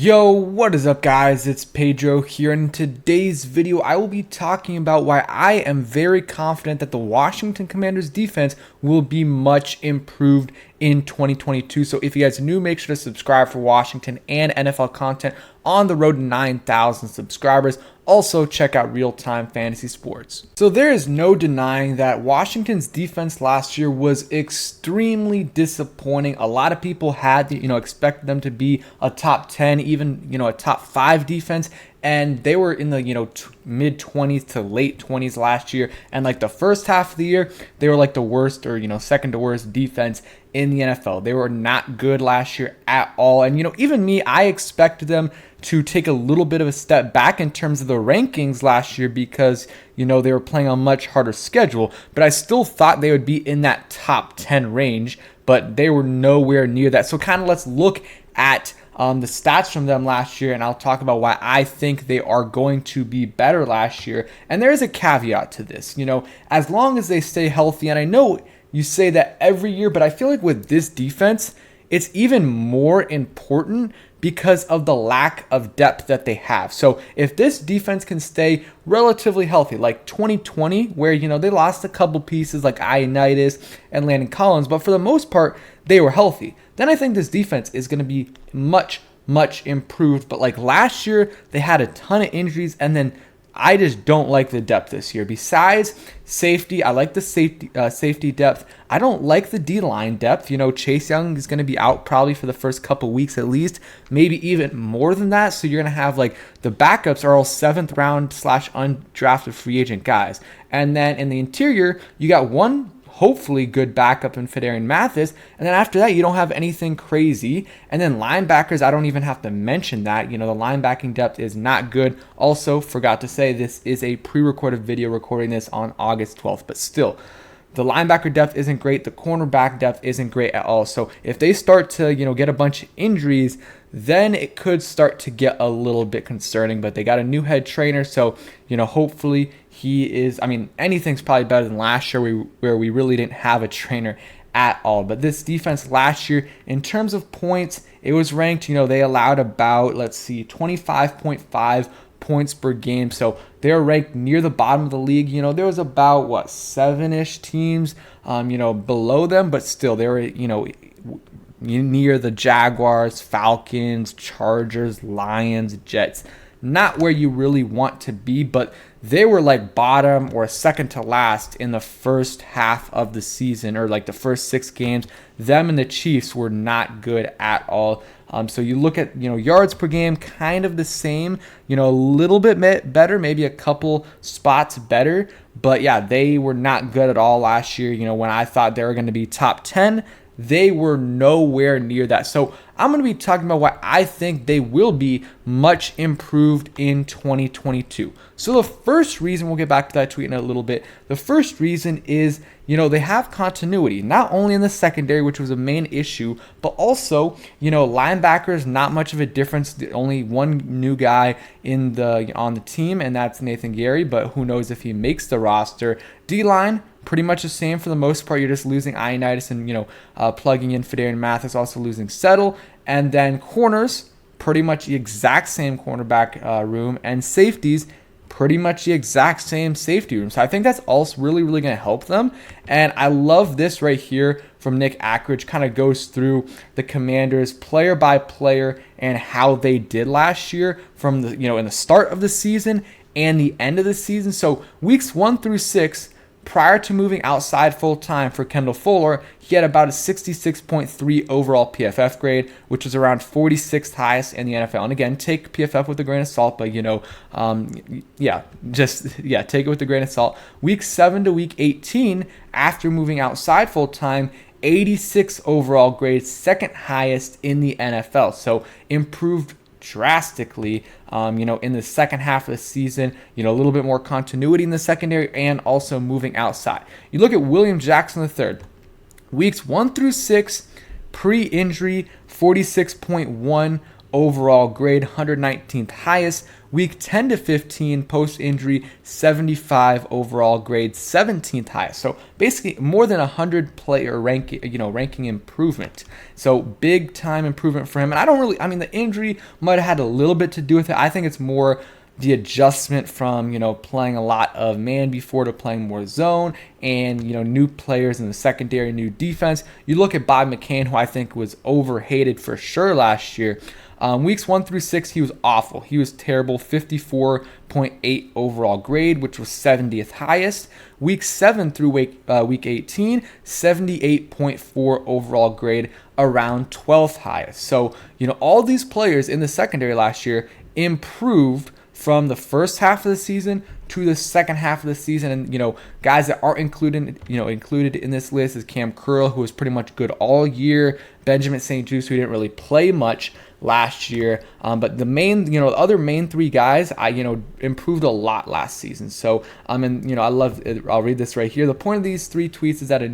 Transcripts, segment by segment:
Yo, what is up guys? It's Pedro here, and in today's video I will be talking about why I am very confident that the Washington Commanders defense will be much improved in 2022. So if you guys are new, make sure to subscribe for Washington and NFL content on the road to 9,000 subscribers. Also, check out Real Time Fantasy Sports. So there is no denying that Washington's defense last year was extremely disappointing. A lot of people had, expected them to be a top 10, even, a top 5 defense. And they were in the, mid 20s to late 20s last year. And like the first half of the year, they were like the worst or, second to worst defense in the NFL. They were not good last year at all. And, even me, I expected them to take a little bit of a step back in terms of the rankings last year because, they were playing a much harder schedule. But I still thought they would be in that top 10 range, but they were nowhere near that. So kind of let's look at the stats from them last year, and I'll talk about why I think they are going to be better last year. And there is a caveat to this, as long as they stay healthy. And I know you say that every year, but I feel like with this defense, it's even more important because of the lack of depth that they have. So if this defense can stay relatively healthy, like 2020, where, they lost a couple pieces like Ioannidis and Landon Collins, but for the most part, they were healthy, then I think this defense is going to be much improved. But like last year, they had a ton of injuries, and then I just don't like the depth this year. Besides safety, I like the safety depth. I don't like the D-line depth. Chase Young is going to be out probably for the first couple weeks at least, maybe even more than that. So you're going to have like the backups are all 7th round / undrafted free agent guys. And then in the interior, you got one hopefully good backup in Phidarian Mathis. And then after that, you don't have anything crazy. And then linebackers, I don't even have to mention that. The linebacking depth is not good. Also, forgot to say, this is a pre-recorded video, recording this on August 12th. But still, the linebacker depth isn't great. The cornerback depth isn't great at all. So if they start to, get a bunch of injuries, then it could start to get a little bit concerning. But they got a new head trainer, so, hopefully he is, anything's probably better than last year where we really didn't have a trainer at all. But this defense last year, in terms of points, it was ranked, they allowed about, 25.5 points per game. So they're ranked near the bottom of the league. There was about, 7-ish teams, below them, but still they were, near the Jaguars, Falcons, Chargers, Lions, Jets. Not where you really want to be, but they were like bottom or second to last in the first half of the season, or like the first 6 games. Them and the Chiefs were not good at all. So you look at, yards per game, kind of the same, a little bit better, maybe a couple spots better. But yeah, they were not good at all last year. When I thought they were going to be top 10, they were nowhere near that. So I'm going to be talking about why I think they will be much improved in 2022. So the first reason, we'll get back to that tweet in a little bit. The first reason is, they have continuity, not only in the secondary, which was a main issue, but also, linebackers, not much of a difference. Only one new guy on the team, and that's Nathan Gary, but who knows if he makes the roster. D-line, pretty much the same for the most part. You're just losing Ioannidis and, plugging in Phidarian Mathis, also losing Settle. And then corners, pretty much the exact same cornerback room. And safeties, pretty much the exact same safety room. So I think that's also really going to help them. And I love this right here from Nick Ackridge. Kind of goes through the Commanders player by player and how they did last year from the, in the start of the season and the end of the season. So weeks 1 through 6, prior to moving outside full-time for Kendall Fuller, he had about a 66.3 overall PFF grade, which was around 46th highest in the NFL. And again, take PFF with a grain of salt, but, take it with a grain of salt. Week 7 to week 18, after moving outside full-time, 86 overall grade, second highest in the NFL. So improved drastically, in the second half of the season, a little bit more continuity in the secondary and also moving outside. You look at William Jackson III, weeks 1 through 6, pre-injury, 46.1 overall grade, 119th highest. Week 10 to 15 post-injury, 75 overall grade, 17th highest. So basically more than 100 player ranking improvement. So big time improvement for him. And I mean, the injury might have had a little bit to do with it. I think it's more the adjustment from, playing a lot of man before to playing more zone, and, new players in the secondary, new defense. You look at Bob McCain, who I think was overhated for sure last year. Weeks 1 through 6, he was awful. He was terrible. 54.8 overall grade, which was 70th highest. Week 7 through week 18, 78.4 overall grade, around 12th highest. So, all these players in the secondary last year improved from the first half of the season to the second half of the season. And, guys that aren't included in this list is Cam Curl, who was pretty much good all year. Benjamin St-Juste, who didn't really play much last year. But the other main three guys, improved a lot last season. So, and, I'll read this right here. The point of these three tweets is that the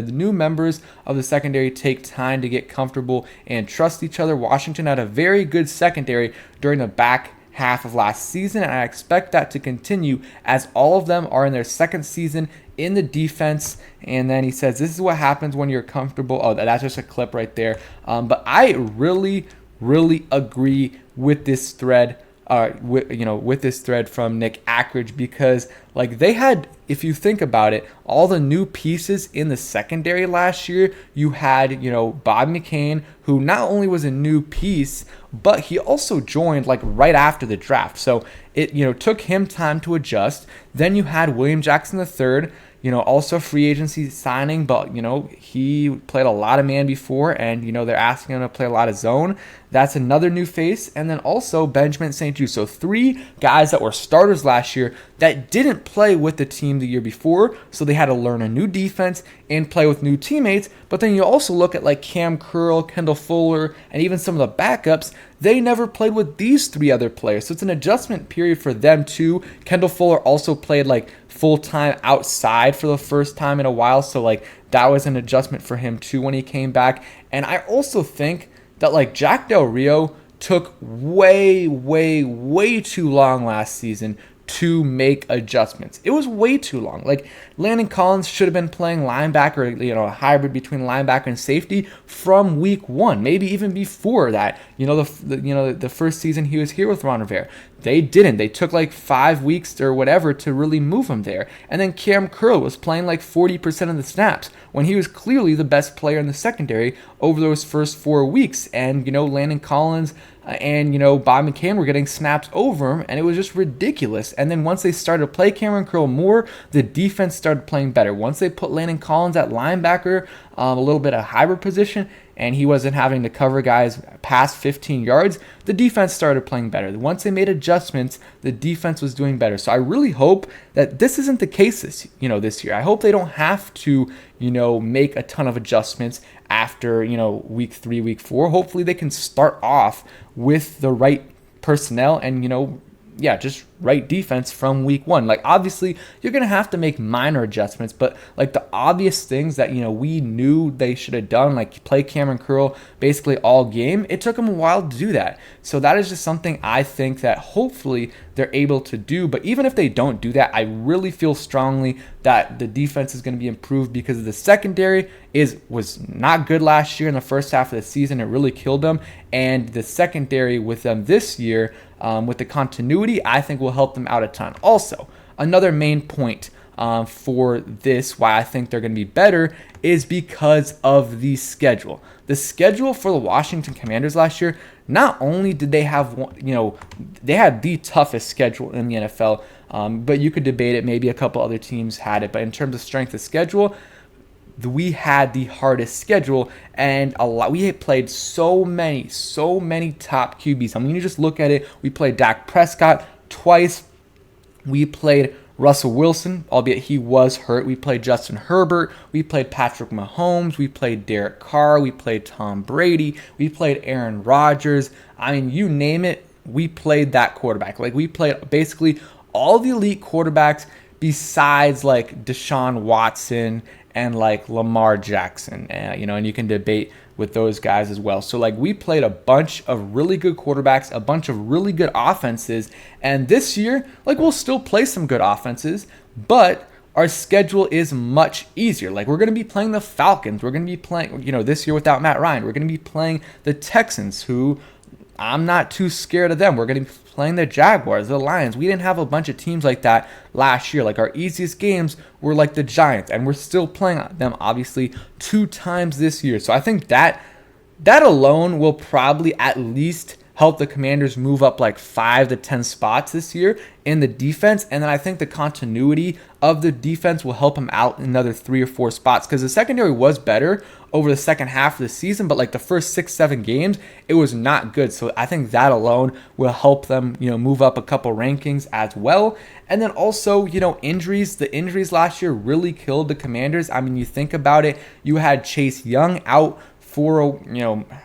new members of the secondary take time to get comfortable and trust each other. Washington had a very good secondary during the back half of last season, and I expect that to continue as all of them are in their second season in the defense. And then he says, this is what happens when you're comfortable. Oh, that's just a clip right there. But I really agree with this thread. With this thread from Nick Ackridge, because they had, if you think about it, all the new pieces in the secondary last year. You had, Bob McCain, who not only was a new piece, but he also joined right after the draft. So it, took him time to adjust. Then you had William Jackson III, also free agency signing, but, he played a lot of man before, and, they're asking him to play a lot of zone. That's another new face. And then also Benjamin St-Juste. So three guys that were starters last year that didn't play with the team the year before. So they had to learn a new defense and play with new teammates. But then you also look at Cam Curl, Kendall Fuller, and even some of the backups. They never played with these three other players. So it's an adjustment period for them too. Kendall Fuller also played full-time outside for the first time in a while. So that was an adjustment for him too when he came back. And I also think that Jack Del Rio took way too long last season to make adjustments. It was way too long. Landon Collins should have been playing linebacker, a hybrid between linebacker and safety from week 1, maybe even before that. The first season he was here with Ron Rivera. They didn't. They took 5 weeks or whatever to really move him there. And then Cam Curl was playing 40% of the snaps when he was clearly the best player in the secondary over those first 4 weeks. And, Landon Collins and, Bob McCain were getting snaps over him, and it was just ridiculous. And then once they started to play Cameron Curl more, the defense started playing better. Once they put Landon Collins at linebacker, a little bit of hybrid position, and he wasn't having to cover guys past 15 yards, the defense started playing better. Once they made adjustments, the defense was doing better. So I really hope that this isn't the case this year. I hope they don't have to, make a ton of adjustments after, week 3, week 4. Hopefully they can start off with the right personnel and, just right defense from week 1. Obviously you're going to have to make minor adjustments, but the obvious things that, we knew they should have done, play Cameron Curl basically all game, it took them a while to do that. So that is just something I think that hopefully they're able to do. But even if they don't do that, I really feel strongly that the defense is going to be improved, because the secondary was not good last year in the first half of the season. It really killed them. And the secondary with them this year, with the continuity, I think will help them out a ton. Also, another main point for this, why I think they're going to be better, is because of the schedule. The schedule for the Washington Commanders last year, not only did they have they had the toughest schedule in the NFL, but you could debate it. Maybe a couple other teams had it, but in terms of strength of schedule, we had the hardest schedule, and we had played so many top QBs. I mean, you just look at it. We played Dak Prescott twice. We played Russell Wilson, albeit he was hurt. We played Justin Herbert. We played Patrick Mahomes. We played Derek Carr. We played Tom Brady. We played Aaron Rodgers. I mean, you name it, we played that quarterback. We played basically all the elite quarterbacks besides Deshaun Watson and like Lamar Jackson, and you can debate with those guys as well. So like we played a bunch of really good quarterbacks, a bunch of really good offenses, and this year like we'll still play some good offenses, but our schedule is much easier. Like we're going to be playing the Falcons. We're going to be playing, this year without Matt Ryan. We're going to be playing the Texans, who I'm not too scared of them. We're going to be playing the Jaguars, the Lions. We didn't have a bunch of teams like that last year. Like our easiest games were like the Giants, and we're still playing them obviously 2 times this year. So I think that alone will probably at least help the Commanders move up like 5 to 10 spots this year in the defense. And then I think the continuity of the defense will help them out in another 3 or 4 spots, because the secondary was better over the second half of the season, but like the first 6-7 games, it was not good. So I think that alone will help them, move up a couple rankings as well. And then also, injuries. The injuries last year really killed the Commanders. I mean, you think about it, you had Chase Young out for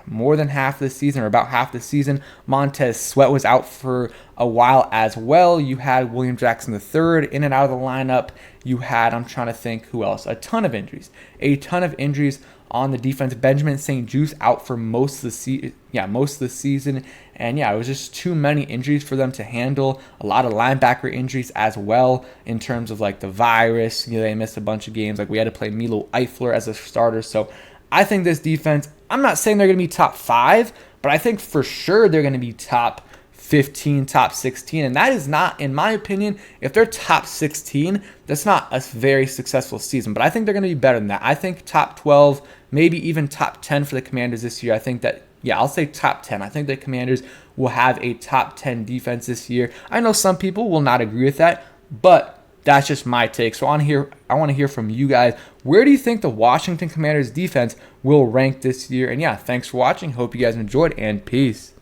more than half the season, or about half the season. Montez Sweat was out for a while as well. You had William Jackson III in and out of the lineup. You had, I'm trying to think who else, a ton of injuries on the defense. Benjamin St-Juste out for most of the season. And it was just too many injuries for them to handle. A lot of linebacker injuries as well in terms of like the virus. They missed a bunch of games. Like we had to play Milo Eifler as a starter. So I think this defense, I'm not saying they're going to be top 5, but I think for sure they're going to be top 15, top 16. And that is not, in my opinion, if they're top 16, that's not a very successful season. But I think they're going to be better than that. I think top 12, maybe even top 10 for the Commanders this year. I think that, I'll say top 10. I think the Commanders will have a top 10 defense this year. I know some people will not agree with that, but that's just my take. So I want to hear from you guys. Where do you think the Washington Commanders defense will rank this year? And thanks for watching. Hope you guys enjoyed, and peace.